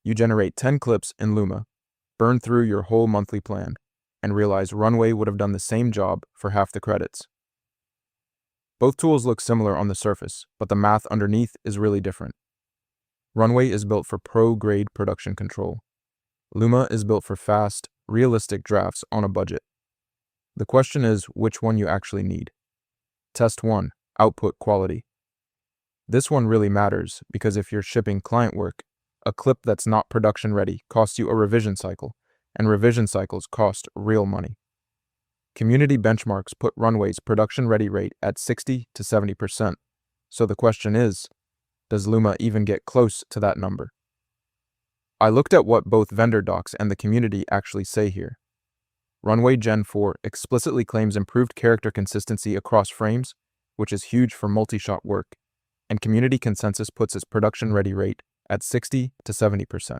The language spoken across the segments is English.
You generate 10 clips in Luma, burn through your whole monthly plan, and realize Runway would have done the same job for half the credits. Both tools look similar on the surface, but the math underneath is really different. Runway is built for pro-grade production control. Luma is built for fast, realistic drafts on a budget. The question is which one you actually need. Test 1. Output quality. This one really matters because if you're shipping client work, a clip that's not production ready costs you a revision cycle, and revision cycles cost real money. Community benchmarks put Runway's production ready rate at 60 to 70%. So the question is, does Luma even get close to that number? I looked at what both vendor docs and the community actually say here. Runway Gen 4 explicitly claims improved character consistency across frames, which is huge for multi-shot work, and community consensus puts its production ready rate at 60 to 70%.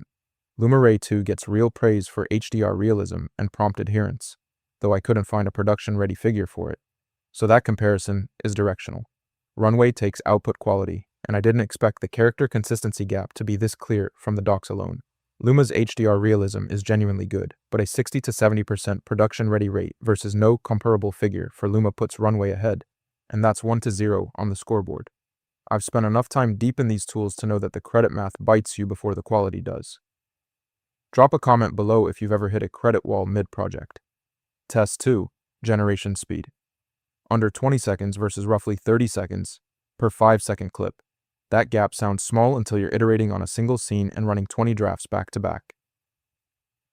Luma Ray 2 gets real praise for HDR realism and prompt adherence, though I couldn't find a production ready figure for it, so that comparison is directional. Runway takes output quality, and I didn't expect the character consistency gap to be this clear from the docs alone. Luma's HDR realism is genuinely good, but a 60 to 70% production ready rate versus no comparable figure for Luma puts Runway ahead, and that's 1-0 on the scoreboard. I've spent enough time deep in these tools to know that the credit math bites you before the quality does. Drop a comment below if you've ever hit a credit wall mid-project. Test 2. Generation speed. Under 20 seconds versus roughly 30 seconds per 5-second clip. That gap sounds small until you're iterating on a single scene and running 20 drafts back to back.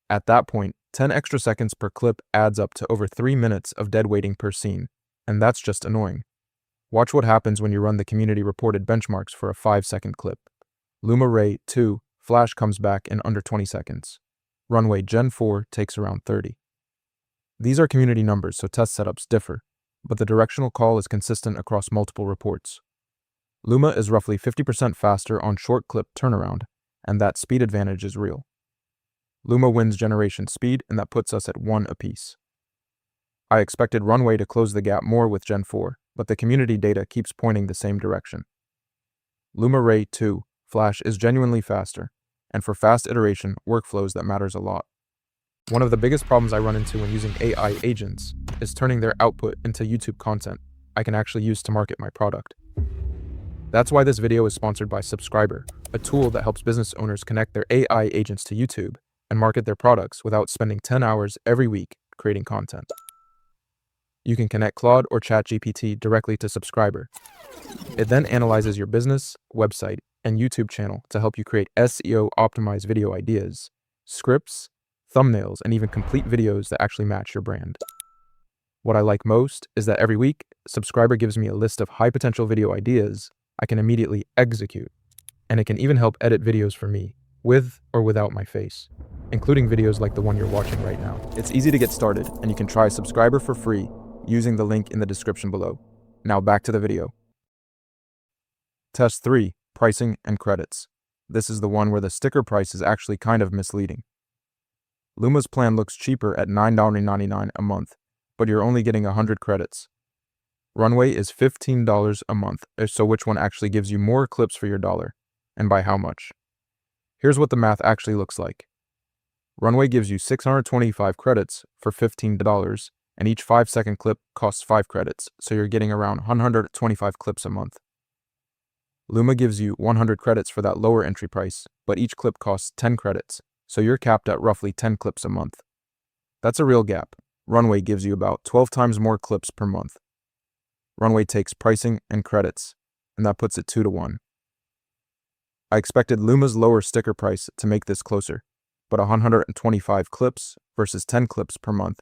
At that point, 10 extra seconds per clip adds up to over 3 minutes of dead waiting per scene, and that's just annoying. Watch what happens when you run the community-reported benchmarks for a 5-second clip. Luma Ray 2 Flash comes back in under 20 seconds. Runway Gen 4 takes around 30. These are community numbers, so test setups differ, but the directional call is consistent across multiple reports. Luma is roughly 50% faster on short clip turnaround, and that speed advantage is real. Luma wins generation speed, and that puts us at 1 apiece. I expected Runway to close the gap more with Gen 4, but the community data keeps pointing the same direction. Luma Ray 2 Flash is genuinely faster, and for fast iteration workflows that matters a lot. One of the biggest problems I run into when using AI agents is turning their output into YouTube content I can actually use to market my product. That's why this video is sponsored by Subscriber, a tool that helps business owners connect their AI agents to YouTube and market their products without spending 10 hours every week creating content. You can connect Claude or ChatGPT directly to Subscriber. It then analyzes your business, website, and YouTube channel to help you create SEO-optimized video ideas, scripts, thumbnails, and even complete videos that actually match your brand. What I like most is that every week, Subscriber gives me a list of high-potential video ideas I can immediately execute, and it can even help edit videos for me, with or without my face, including videos like the one you're watching right now. It's easy to get started, and you can try Subscriber for free using the link in the description below. Now back to the video. Test 3. Pricing and credits. This is the one where the sticker price is actually kind of misleading. Luma's plan looks cheaper at $9.99 a month, but you're only getting 100 credits. Runway is $15 a month, so which one actually gives you more clips for your dollar, and by how much? Here's what the math actually looks like. Runway gives you 625 credits for $15, and each 5-second clip costs 5 credits, so you're getting around 125 clips a month. Luma gives you 100 credits for that lower entry price, but each clip costs 10 credits, so you're capped at roughly 10 clips a month. That's a real gap. Runway gives you about 12 times more clips per month. Runway takes pricing and credits, and that puts it 2-1. I expected Luma's lower sticker price to make this closer, but 125 clips versus 10 clips per month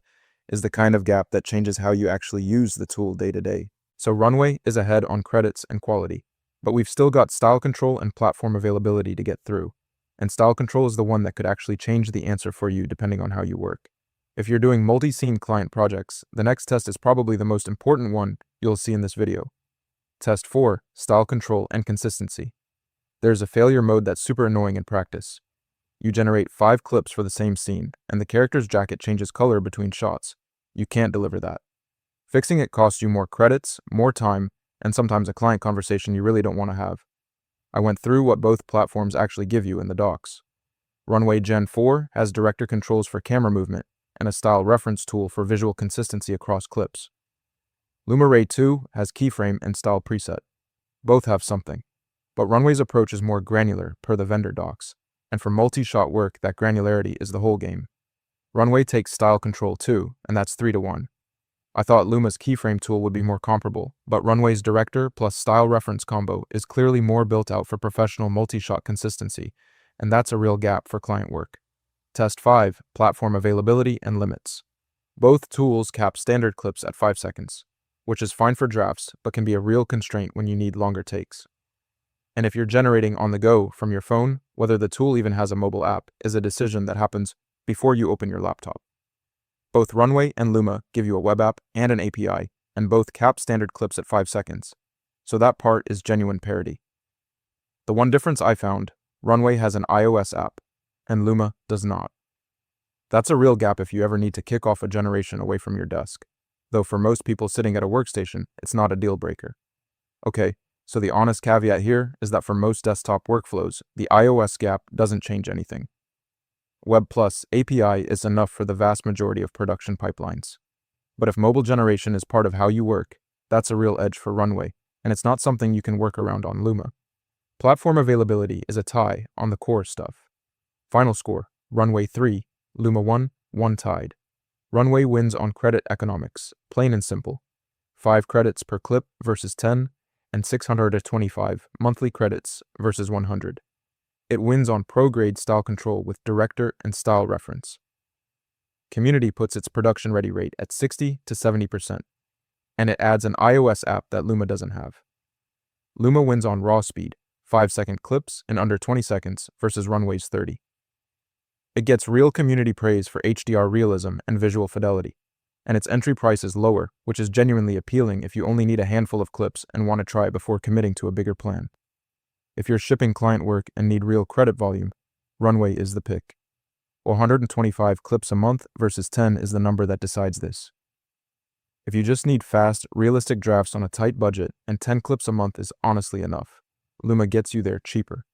is the kind of gap that changes how you actually use the tool day to day. So Runway is ahead on credits and quality, but we've still got style control and platform availability to get through, and style control is the one that could actually change the answer for you depending on how you work. If you're doing multi-scene client projects, the next test is probably the most important one you'll see in this video. Test 4. Style control and consistency. There's a failure mode that's super annoying in practice. You generate 5 clips for the same scene, and the character's jacket changes color between shots. You can't deliver that. Fixing it costs you more credits, more time, and sometimes a client conversation you really don't want to have. I went through what both platforms actually give you in the docs. Runway Gen 4 has director controls for camera movement and a style reference tool for visual consistency across clips. Luma Ray 2 has keyframe and style preset. Both have something, but Runway's approach is more granular per the vendor docs, and for multi-shot work, that granularity is the whole game. Runway takes style control too, and that's 3-1. I thought Luma's keyframe tool would be more comparable, but Runway's director plus style reference combo is clearly more built out for professional multi-shot consistency, and that's a real gap for client work. Test 5, platform availability and limits. Both tools cap standard clips at 5 seconds, which is fine for drafts, but can be a real constraint when you need longer takes. And if you're generating on the go from your phone, whether the tool even has a mobile app is a decision that happens before you open your laptop. Both Runway and Luma give you a web app and an API, and both cap standard clips at 5 seconds. So that part is genuine parity. The one difference I found, Runway has an iOS app, and Luma does not. That's a real gap if you ever need to kick off a generation away from your desk. Though for most people sitting at a workstation, it's not a deal breaker. Okay, so the honest caveat here is that for most desktop workflows, the iOS gap doesn't change anything. Web Plus API is enough for the vast majority of production pipelines. But if mobile generation is part of how you work, that's a real edge for Runway, and it's not something you can work around on Luma. Platform availability is a tie on the core stuff. Final score, Runway 3, Luma 1, 1 tied. Runway wins on credit economics, plain and simple. 5 credits per clip versus 10, and 625 monthly credits versus 100. It wins on pro-grade style control with director and style reference. Community puts its production-ready rate at 60 to 70%, and it adds an iOS app that Luma doesn't have. Luma wins on raw speed, 5-second clips in under 20 seconds versus Runway's 30. It gets real community praise for HDR realism and visual fidelity, and its entry price is lower, which is genuinely appealing if you only need a handful of clips and want to try before committing to a bigger plan. If you're shipping client work and need real credit volume, Runway is the pick. 125 clips a month versus 10 is the number that decides this. If you just need fast, realistic drafts on a tight budget and 10 clips a month is honestly enough, Luma gets you there cheaper.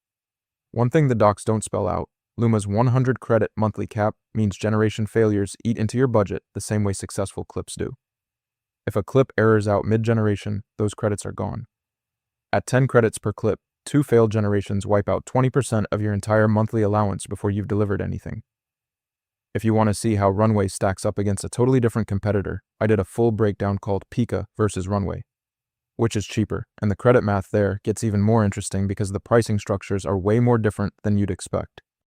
One thing the docs don't spell out, Luma's 100 credit monthly cap means generation failures eat into your budget the same way successful clips do. If a clip errors out mid-generation, those credits are gone. At 10 credits per clip, 2 failed generations wipe out 20% of your entire monthly allowance before you've delivered anything. If you want to see how Runway stacks up against a totally different competitor, I did a full breakdown called Pika versus Runway. Which is cheaper, and the credit math there gets even more interesting because the pricing structures are way more different than you'd expect.